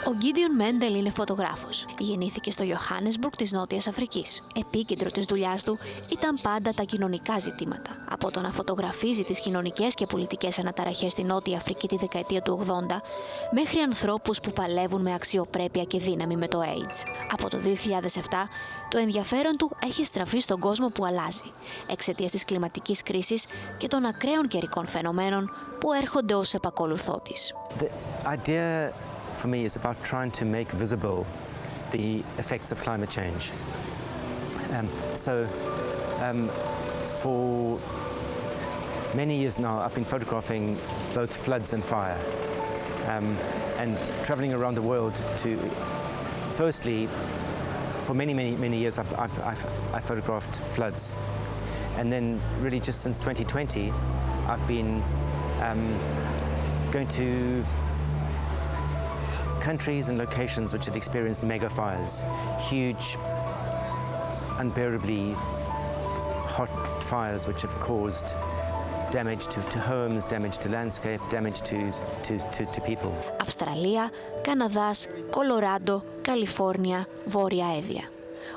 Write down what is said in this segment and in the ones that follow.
Ο Gideon Mendel είναι φωτογράφος. Γεννήθηκε στο Johannesburg της Νότιας Αφρικής. Επίκεντρο της δουλειάς του ήταν πάντα τα κοινωνικά ζητήματα. Από το να φωτογραφίζει τις κοινωνικές και πολιτικές αναταραχές στη Νότια Αφρική τη δεκαετία του 80, μέχρι ανθρώπους που παλεύουν με αξιοπρέπεια και δύναμη με το AIDS. Από το 2007, το ενδιαφέρον του έχει στραφεί στον κόσμο που αλλάζει, εξαιτίας της κλιματικής κρίσης και των ακραίων καιρικών φαινομένων που έρχονται ως επακολουθό της. For me is about trying to make visible the effects of climate change. For many years now I've been photographing both floods and fire, and traveling around the world to, firstly, for many years I've photographed floods, and then really just since 2020 I've been going to countries and locations which had experienced mega fires, huge, unbearably hot fires which have caused damage to homes, damage to landscape, damage to people. Αυστραλία, Καναδάς, Κολοράντο, Καλιφόρνια, Βόρεια Εύβοια.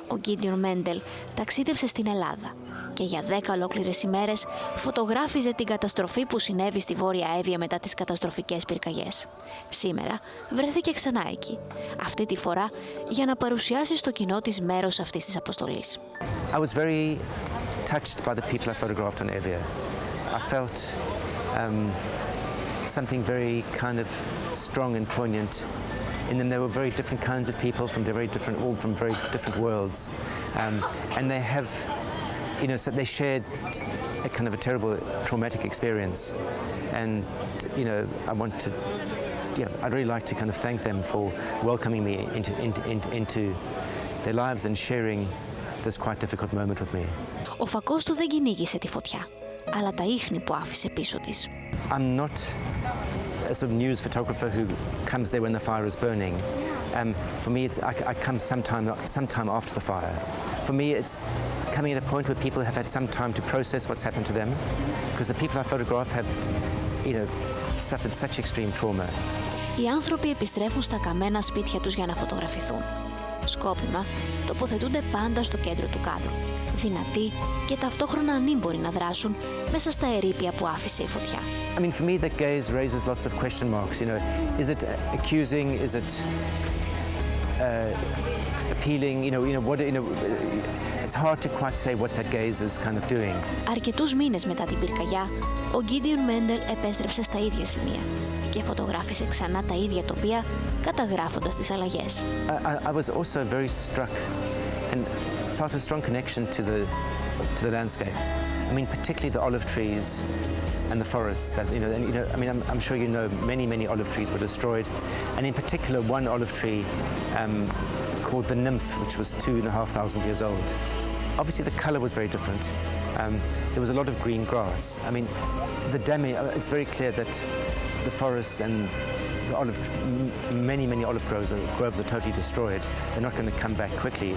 Ο Gideon Mendel ταξίδεψε στην Ελλάδα και για 10 ολόκληρες ημέρες φωτογράφιζε την καταστροφή που συνέβη στη Βόρεια Εύβοια μετά τις καταστροφικές πυρκαγιές. Σήμερα βρέθηκε ξανά εκεί, αυτή τη φορά για να παρουσιάσει στο κοινό της μέρος αυτής της αποστολής. I was very touched by the people I photographed on Evia. I felt something very kind of strong and poignant in them. There were very different kinds of people from very different worlds, and they have, you know, so they shared a kind of a terrible traumatic experience, and you know, I'd really like to kind of thank them for welcoming me into their lives and sharing this quite difficult moment with me. Ο φακός του δεν κυνήγησε τη φωτιά, αλλά τα ίχνη που άφησε πίσω της. I'm not a sort of news photographer who comes there when the fire is burning. For me, I come sometime after the fire. For me, it's coming at a point where people have had some time to process what's happened to them, because the people I photograph have, you know, suffered such extreme trauma. Οι άνθρωποι επιστρέφουν στα καμένα σπίτια τους για να φωτογραφηθούν. Σκόπιμα τοποθετούνται πάντα στο κέντρο του κάδρου, δυνατοί και ταυτόχρονα ανήμποροι να δράσουν μέσα στα ερείπια που άφησε η φωτιά. I mean, for me, the gaze raises lots of question marks. You know, is it accusing? Is it appealing? You know, what? You know, it's hard to quite say what that gaze is kind of doing. Αρκετούς μήνες μετά την πυρκαγιά, ο Gideon Mendel επέστρεψε στα ίδια σημεία και φωτογράφισε ξανά τα ίδια τοπία, καταγράφοντας τις αλλαγές. I was also very struck and felt a strong connection to the landscape. I mean, particularly the olive trees and the forests that, you know, and, you know, I mean, I'm sure you know many olive trees were destroyed, and in particular one olive tree called the nymph, which was 2,500 years old. Obviously the color was very different. There was a lot of green grass. I mean, the damage, it's very clear that the forests and the many olive groves are totally destroyed. They're not going to come back quickly.